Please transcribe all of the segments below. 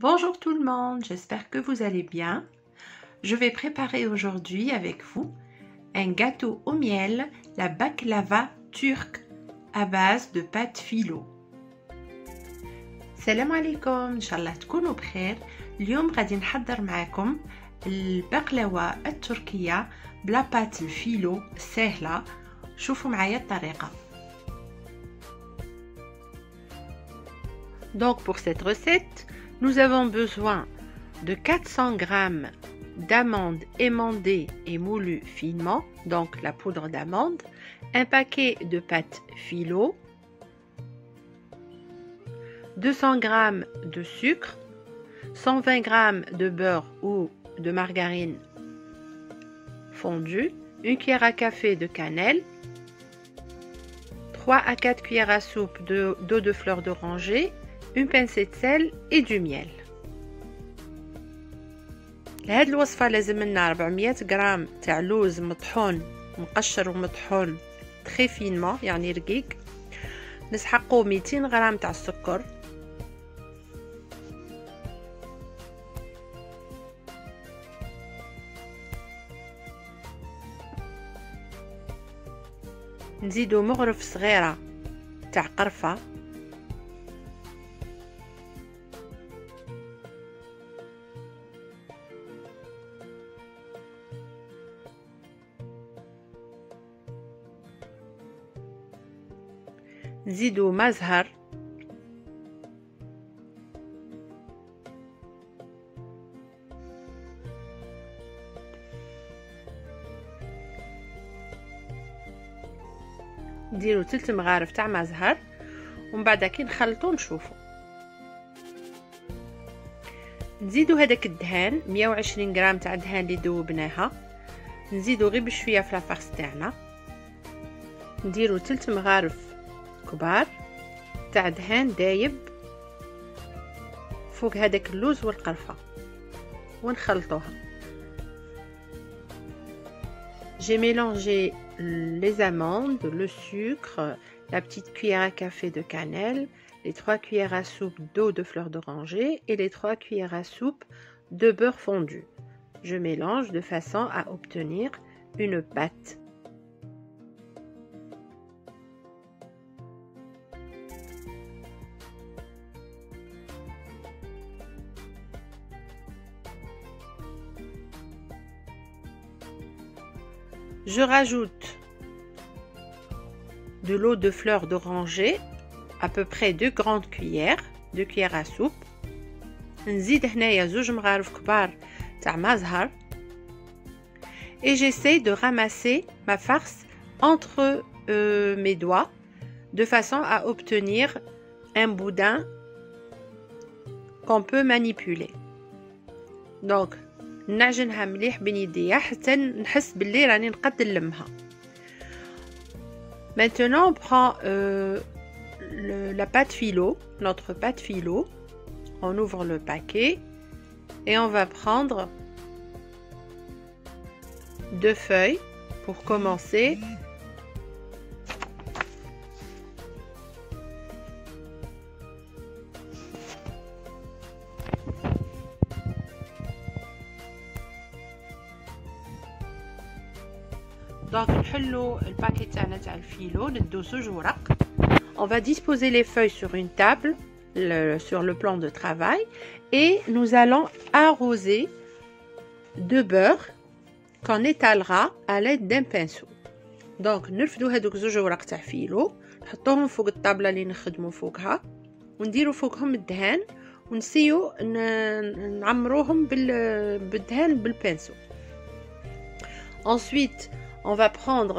Bonjour tout le monde, j'espère que vous allez bien. Je vais préparer aujourd'hui avec vous un gâteau au miel, la baklava turque à base de pâte phyllo. السلام عليكم، إن شاء الله تكونوا بخير. اليوم غادي نحضر معكم البقلاوة التركية بلا بات الفيلو سهلة. شوفوا معايا الطريقة. Donc pour cette recette, nous avons besoin de 400 g d'amandes émondées et moulues finement, donc la poudre d'amande, un paquet de pâte phyllo, 200 g de sucre, 120 g de beurre ou de margarine fondue, une cuillère à café de cannelle, 3 à 4 cuillères à soupe d'eau de fleur d'oranger, une pincée de sel et du miel. لهاد الوصفة لازم لنا 400 غرام تاع لوز مطحون مقشر ومطحون تري فينمون يعني رقيق، نسحقو 200 غرام تاع السكر، نزيدو مغرف صغيرة تاع قرفة، نزيدو ما زهر، نديرو 3 مغارف تاع ما زهر، ومن بعد كي نخلطو نشوفو. نزيدو هذاك الدهان 120 غرام تاع الدهان اللي ذوبناها، نزيدو غير بشويه في لافارس تاعنا، نديرو 3 مغارف كبار تاع دهان دايب فوق هذاك اللوز والقرفه ونخلطوها. J'ai mélangé les amandes, le sucre, la petite cuillère à café de cannelle, les 3 cuillères à soupe d'eau de fleur d'oranger et les 3 cuillères à soupe de beurre fondu. Je mélange de façon à obtenir une pâte. Je rajoute de l'eau de fleur d'oranger, à peu près 2 grandes cuillères, 2 cuillères à soupe. نزيد هنايا 2 مغارف كبار تاع ما زهر. Et j'essaie de ramasser ma farce entre mes doigts de façon à obtenir un boudin qu'on peut manipuler. Donc نعجنها مليح بين يديا حتى نحس باللي راني نقد نلمها. Maintenant on prend la pâte phyllo, notre pâte phyllo, on ouvre le paquet et on va prendre 2 feuilles pour commencer. Donc نحلو الباكي تاعنا تاع الفيلو، ندو 2 ورق. On va disposer les feuilles sur une table, sur le plan de travail, et nous allons arroser de beurre qu'on étalera à l'aide d'un pinceau. Donc نرفدو هذوك 2 ورق تاع فيلو، نحطوهم فوق الطابلة اللي نخدمو فوقها، ونديرو فوقهم الدهان، ونسيو نعمروهم بالدهان بالبنسو. Ensuite on va prendre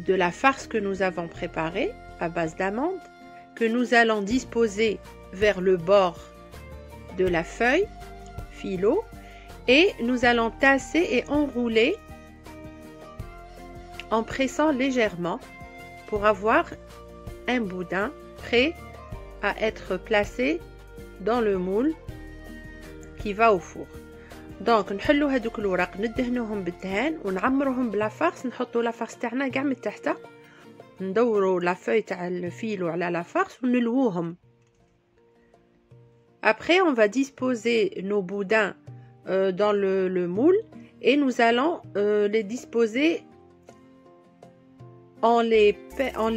de la farce que nous avons préparée à base d'amandes, que nous allons disposer vers le bord de la feuille phyllo, et nous allons tasser et enrouler en pressant légèrement pour avoir un boudin prêt à être placé dans le moule qui va au four. دونك نحلو هذوك الورق ندهنوهم بالدهان ونعمروهم بلا فارس، نحطو لا فارس تاعنا كاع من تحت، ندورو لا فوي تاع الفيلو على لا فارس ونلووهم Après, on va disposer nos boudins dans le moule et nous allons les disposer en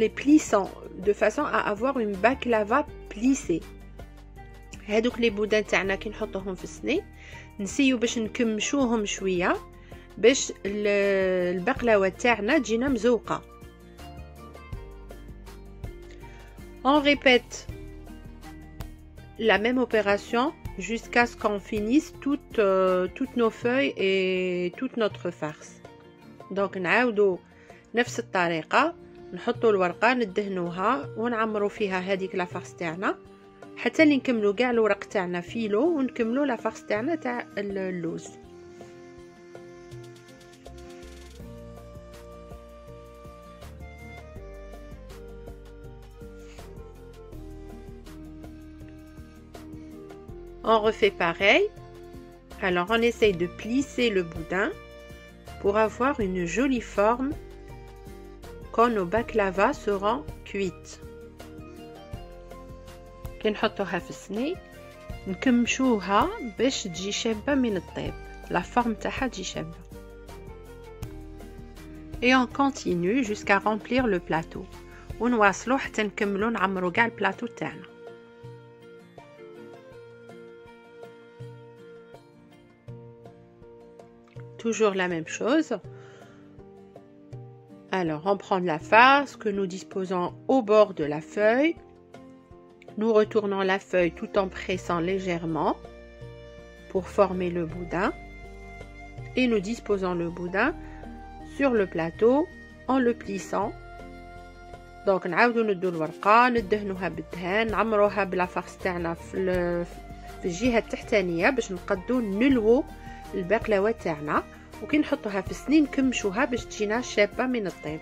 les plissant de façon à avoir une baklava plissée. هادوك لي بودان تاعنا كي نحطوهم في الصني نسيو باش نكمشوهم شويه باش البقلاوه تاعنا تجينا مزوقه. On répète la même opération jusqu'à ce qu'on finisse toutes nos feuilles et toute notre farce. Donc نعاودو نفس الطريقه، نحطو الورقه ندهنوها ونعمرو فيها هذيك لا فارس تاعنا حتى اللي نكملو كاع الورق تاعنا فيلو ونكملو لا فارس تاعنا تاع اللوز. On refait pareil. Alors on essaye de plisser le boudin pour avoir une jolie forme quand nos baklavas seront cuites. كي نحطوها في الصني نكمشوها باش تجي شابه من الطيب، لا فورم تاعها تجي شابه. Et on continue jusqu'à remplir le plateau. ونواصلو حتى نكملو نعمرو كاع البلاطو تاعنا. Toujours la même chose. Alors, on prend de la farce que nous disposons au bord de la feuille. Nous retournons la feuille tout en pressant légèrement pour former le boudin. Et nous disposons le boudin sur le plateau en le plissant. Donc, نعاودو ندو الورقة ندهنوها بالدهان نعمروها بلا فارس تاعنا في الجهة التحتانية باش نقدو نلوو البقلاوه تاعنا، وكي نحطوها في السنين نكمشوها باش تجينا شابه من الطيب.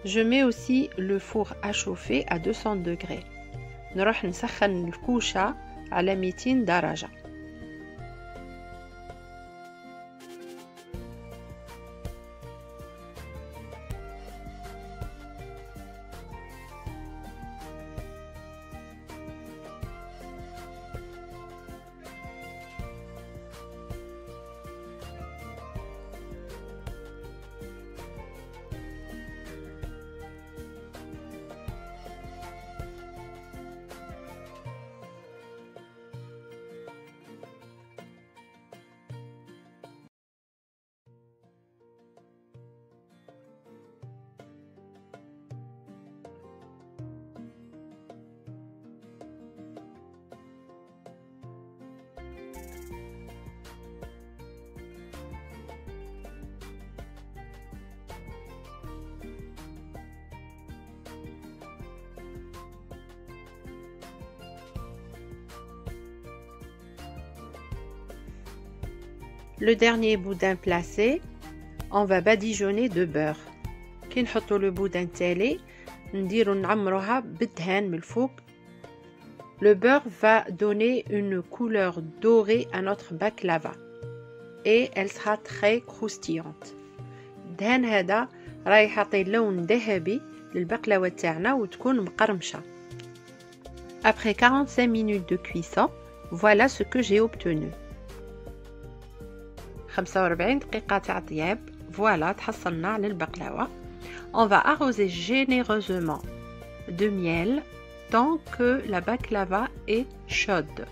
Je mets aussi le four à chauffer à 200 degrés. نروح نسخن الكوشة على 200 درجة. Le dernier boudin placé, on va badigeonner de beurre. كي نحطو le boudin التالي نديرو نعمروها بالدهان من الفوق. Le beurre va donner une couleur dorée à notre baklava et elle sera très croustillante. الدهان هذا رايح يعطي لون ذهبي للبقلاوة تاعنا وتكون مقرمشة. Après 45 minutes de cuisson, voilà ce que j'ai obtenu. 45 دقيقة تاع طياب. Voilà, تحصلنا على البقلاوة. On va arroser généreusement de miel tant que la baklava est chaude.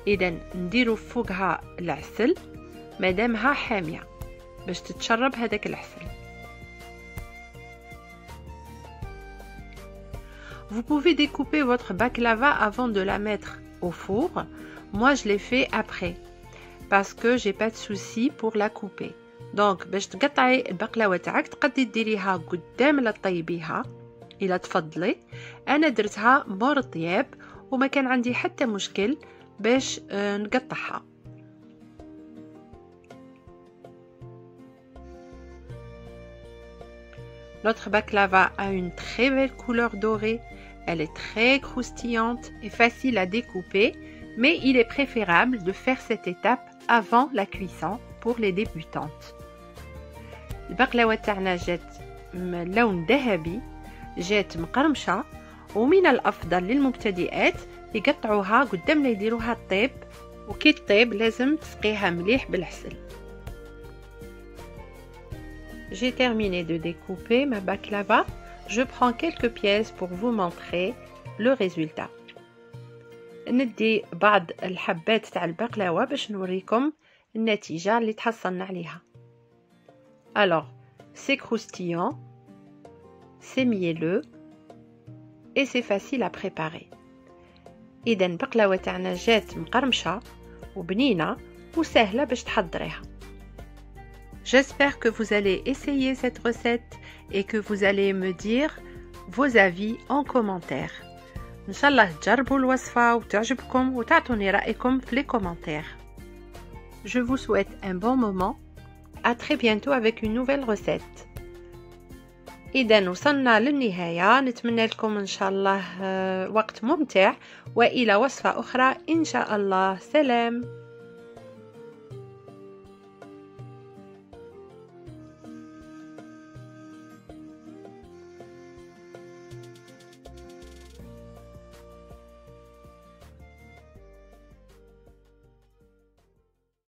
إذا نديرو فوقها العسل مادامها حامية باش تتشرب هذاك العسل. Vous pouvez découper votre baklava avant de la mettre au four. Moi, je l'ai fait après parce que j'ai pas de souci pour la couper. Donc, باش تقطعي البقلاوة تاعك تقدري ديريها قدام لا طيبيها إلا تفضلي. أنا درتها مور طياب وما كان عندي حتى مشكل باش نقطعها. Notre baklava a une très belle couleur dorée. Elle est très croustillante et facile à découper, mais il est préférable de faire cette étape avant la cuisson pour les débutantes. البقلاوة تاعنا جات لون ذهبي، جات مقرمشة، ومن الأفضل للمبتدئات يقطعوها قدام لا يديروها الطيب، وكي الطيب لازم تسقيها مليح بالعسل. J'ai terminé de découper ma baklava. Je prends quelques pièces pour vous montrer le résultat. ندي بعض الحبات تاع البقلاوة باش نوريكم النتيجة اللي تحصلنا عليها. Alors, c'est croustillant, c'est mielleux et c'est facile à préparer. إذا البقلاوة تاعنا جات مقرمشة وبنينة وسهلة باش تحضريها. J'espère que vous allez essayer cette recette et que vous allez me dire vos avis en commentaire. إن شاء الله تجربوا الوصفة وتعجبكم وتعطوني رأيكم في les commentaires. Je vous souhaite un bon moment. À très bientôt avec une nouvelle recette. إذا وصلنا للنهاية، نتمنى لكم إن شاء الله وقت ممتع وإلى وصفة أخرى إن شاء الله. سلام.